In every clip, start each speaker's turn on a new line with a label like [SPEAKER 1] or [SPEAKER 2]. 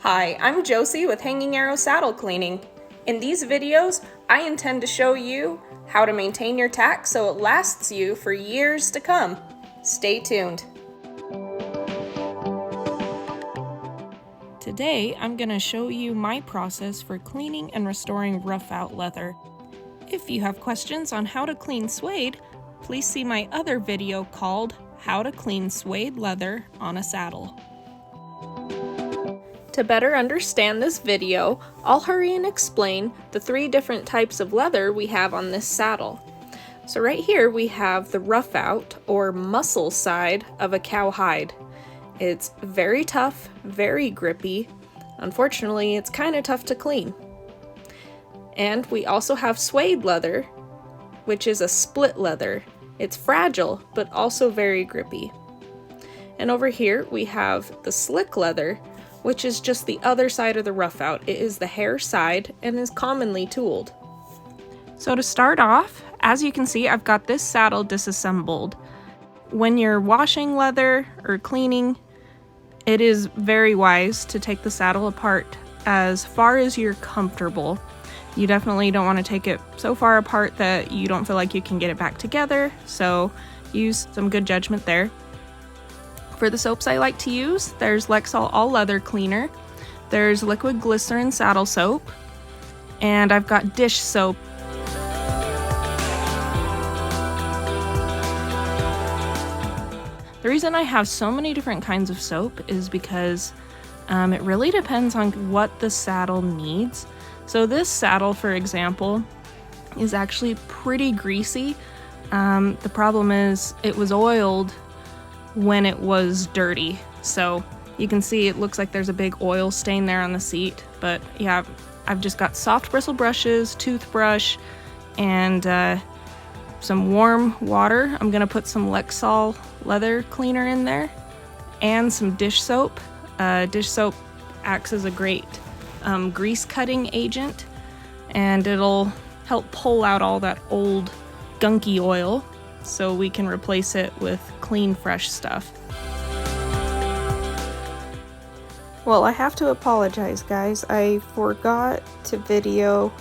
[SPEAKER 1] Hi, I'm Josie with Hanging Arrow Saddle Cleaning. In these videos, I intend to show you how to maintain your tack so it lasts you for years to come. Stay tuned. Today, I'm going to show you my process for cleaning and restoring rough out leather. If you have questions on how to clean suede, please see my other video called How to Clean Suede Leather on a Saddle. To better understand this video, I'll hurry and explain the 3 different types of leather we have on this saddle. So right here we have the rough out or muscle side of a cowhide. It's very tough, very grippy. Unfortunately, it's kind of tough to clean. And we also have suede leather, which is a split leather. It's fragile, but also very grippy. And over here we have the slick leather, which is just the other side of the rough out. It is the hair side and is commonly tooled. So to start off, as you can see, I've got this saddle disassembled. When you're washing leather or cleaning, it is very wise to take the saddle apart as far as you're comfortable. You definitely don't want to take it so far apart that you don't feel like you can get it back together, so use some good judgment there. For the soaps I like to use, there's Lexol All Leather Cleaner, there's Liquid Glycerin Saddle Soap, and I've got dish soap. The reason I have so many different kinds of soap is because it really depends on what the saddle needs. So this saddle, for example, is actually pretty greasy. The problem is it was oiled when it was dirty, so you can see it looks like there's a big oil stain there on the seat. But yeah, I've just got soft bristle brushes, toothbrush, and some warm water. I'm gonna put some Lexol leather cleaner in there and some dish soap. Dish soap acts as a great grease cutting agent, and it'll help pull out all that old gunky oil so we can replace it with clean, fresh stuff. Well, I have to apologize, guys. I forgot to video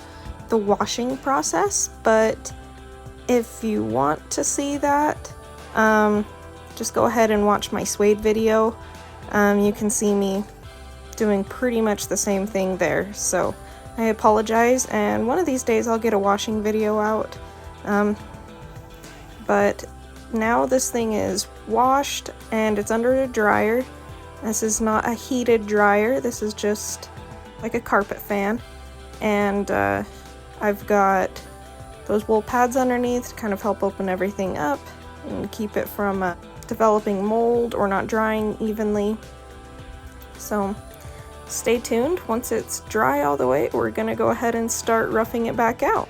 [SPEAKER 1] the washing process, but if you want to see that, just go ahead and watch my suede video. You can see me doing pretty much the same thing there, so I apologize, and one of these days I'll get a washing video out. But now this thing is washed and it's under a dryer. This is not a heated dryer, this is just like a carpet fan. And I've got those wool pads underneath to kind of help open everything up and keep it from developing mold or not drying evenly. So stay tuned. Once it's dry all the way, we're gonna go ahead and start roughing it back out.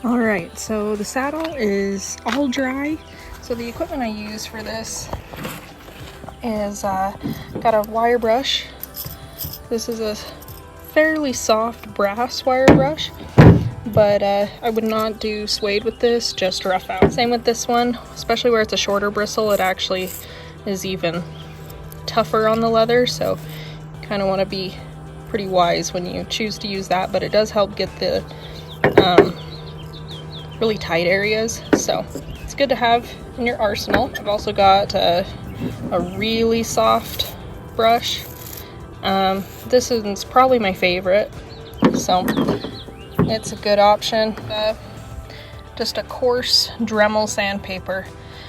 [SPEAKER 1] Alright, so the saddle is all dry. So the equipment I use for this is got a wire brush. This is a fairly soft brass wire brush, but I would not do suede with this, just rough out. Same with this one, especially where it's a shorter bristle, it actually is even tougher on the leather, so you kind of want to be pretty wise when you choose to use that, but it does help get the really tight areas, so it's good to have in your arsenal. I've also got a really soft brush. This is probably my favorite, so it's a good option. Just a coarse Dremel sandpaper,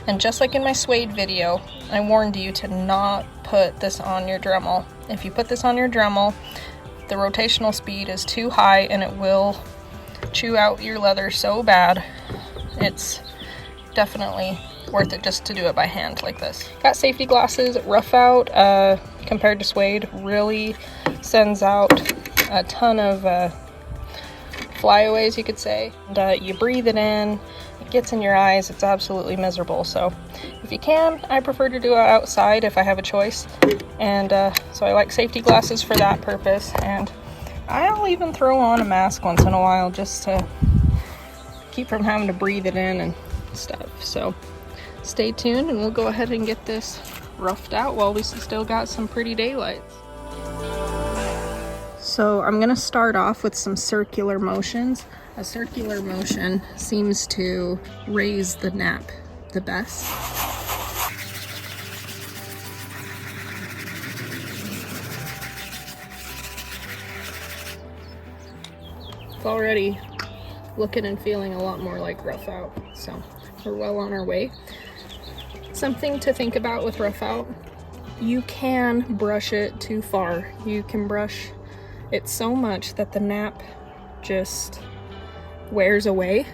[SPEAKER 1] and just like in my suede video, I warned you to not put this on your Dremel. If you put this on your Dremel, the rotational speed is too high and it will chew out your leather so bad. It's definitely worth it just to do it by hand like this. Got safety glasses. Rough out compared to suede really sends out a ton of flyaways, you could say. And you breathe it in, it gets in your eyes, it's absolutely miserable. So if you can, I prefer to do it outside if I have a choice, and so I like safety glasses for that purpose. And I'll even throw on a mask once in a while just to keep from having to breathe it in and stuff. So stay tuned and we'll go ahead and get this roughed out while we still got some pretty daylights. So I'm gonna start off with some circular motions. A circular motion seems to raise the nap the best. It's already looking and feeling a lot more like rough out, so we're well on our way. Something to think about with rough out, you can brush it too far. You can brush it so much that the nap just wears away,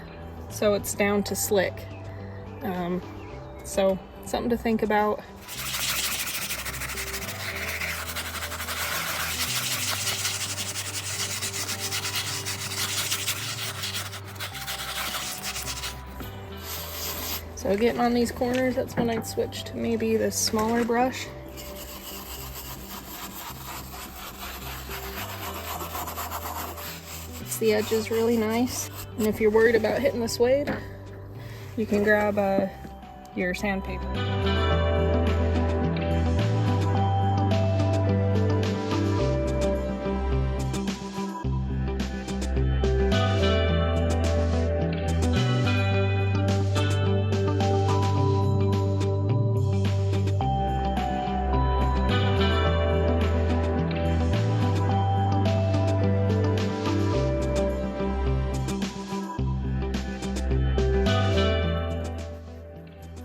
[SPEAKER 1] so it's down to slick. So something to think about. So getting on these corners, that's when I'd switch to maybe this smaller brush. It's the edges really nice. And if you're worried about hitting the suede, you can grab your sandpaper.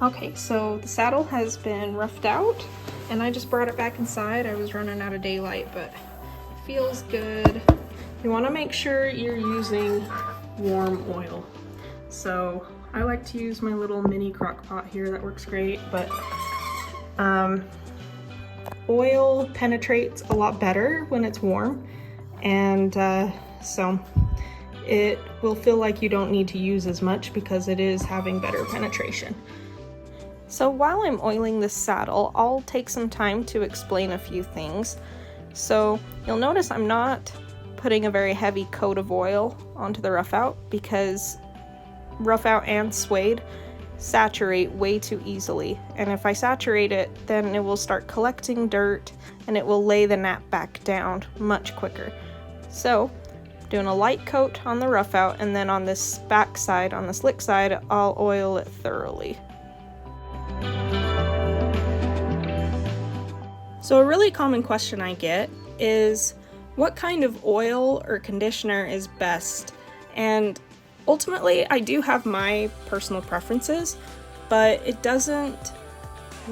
[SPEAKER 1] Okay, so the saddle has been roughed out and I just brought it back inside. I was running out of daylight, but it feels good. You want to make sure you're using warm oil. So I like to use my little mini crock pot here, that works great, but oil penetrates a lot better when it's warm, and so it will feel like you don't need to use as much because it is having better penetration. So while I'm oiling this saddle, I'll take some time to explain a few things. So you'll notice I'm not putting a very heavy coat of oil onto the rough out because rough out and suede saturate way too easily. And if I saturate it, then it will start collecting dirt and it will lay the nap back down much quicker. So doing a light coat on the rough out, and then on this back side, on the slick side, I'll oil it thoroughly. So a really common question I get is what kind of oil or conditioner is best? And ultimately I do have my personal preferences, but it doesn't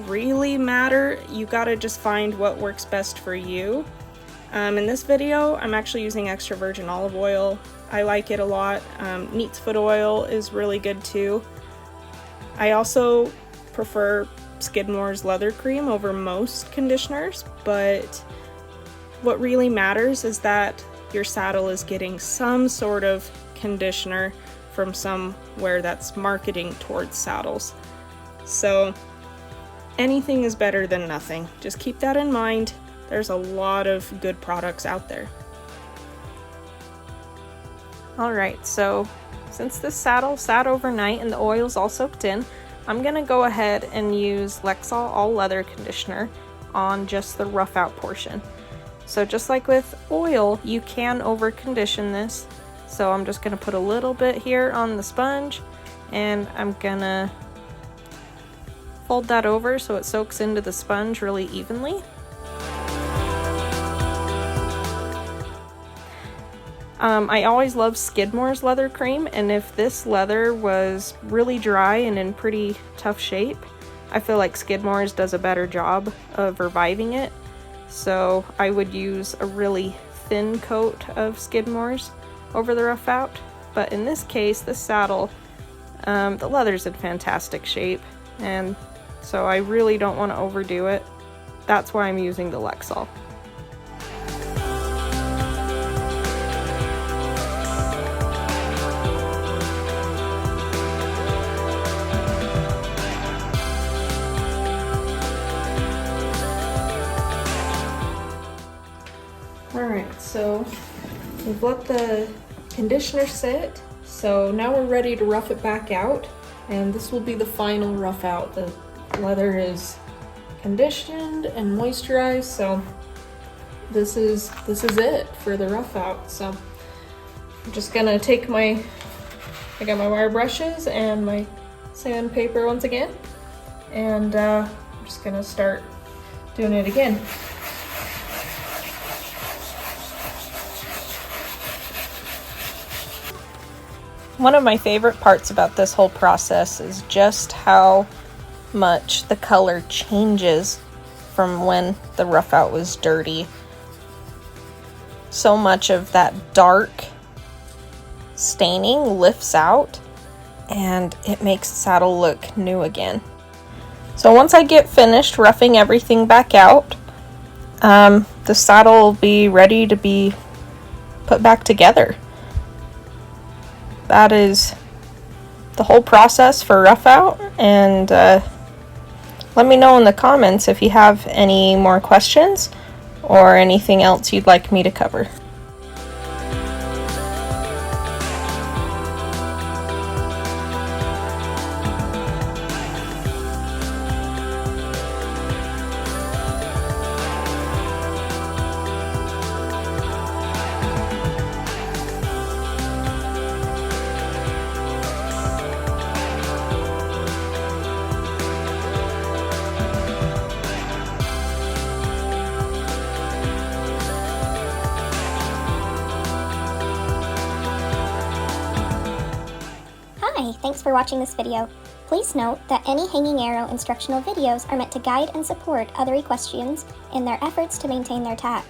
[SPEAKER 1] really matter. You gotta just find what works best for you. In this video, I'm actually using extra virgin olive oil. I like it a lot. Neat's foot oil is really good too. I also prefer Skidmore's leather cream over most conditioners, but what really matters is that your saddle is getting some sort of conditioner from somewhere that's marketing towards saddles. So anything is better than nothing. Just keep that in mind. There's a lot of good products out there. Alright, so since this saddle sat overnight and the oil's all soaked in, I'm gonna go ahead and use Lexol All Leather Conditioner on just the rough out portion. So just like with oil, you can over condition this. So I'm just gonna put a little bit here on the sponge, and I'm gonna fold that over so it soaks into the sponge really evenly. I always love Skidmore's leather cream, and if this leather was really dry and in pretty tough shape, I feel like Skidmore's does a better job of reviving it. So I would use a really thin coat of Skidmore's over the rough out. But in this case, this saddle, the leather's in fantastic shape, and so I really don't want to overdo it. That's why I'm using the Lexol. Alright, so we've let the conditioner sit, so now we're ready to rough it back out, and this will be the final rough out. The leather is conditioned and moisturized, so this is it for the rough out. So I'm just gonna take I got my wire brushes and my sandpaper once again, and I'm just gonna start doing it again. One of my favorite parts about this whole process is just how much the color changes from when the rough out was dirty. So much of that dark staining lifts out and it makes the saddle look new again. So once I get finished roughing everything back out, the saddle will be ready to be put back together. That is the whole process for rough out, and let me know in the comments if you have any more questions or anything else you'd like me to cover.
[SPEAKER 2] Hi, thanks for watching this video. Please note that any Hanging Arrow instructional videos are meant to guide and support other equestrians in their efforts to maintain their tack.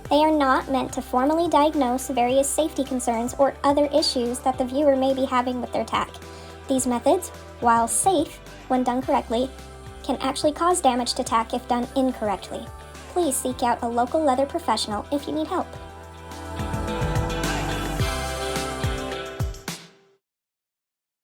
[SPEAKER 2] They are not meant to formally diagnose various safety concerns or other issues that the viewer may be having with their tack. These methods, while safe when done correctly, can actually cause damage to tack if done incorrectly. Please seek out a local leather professional if you need help.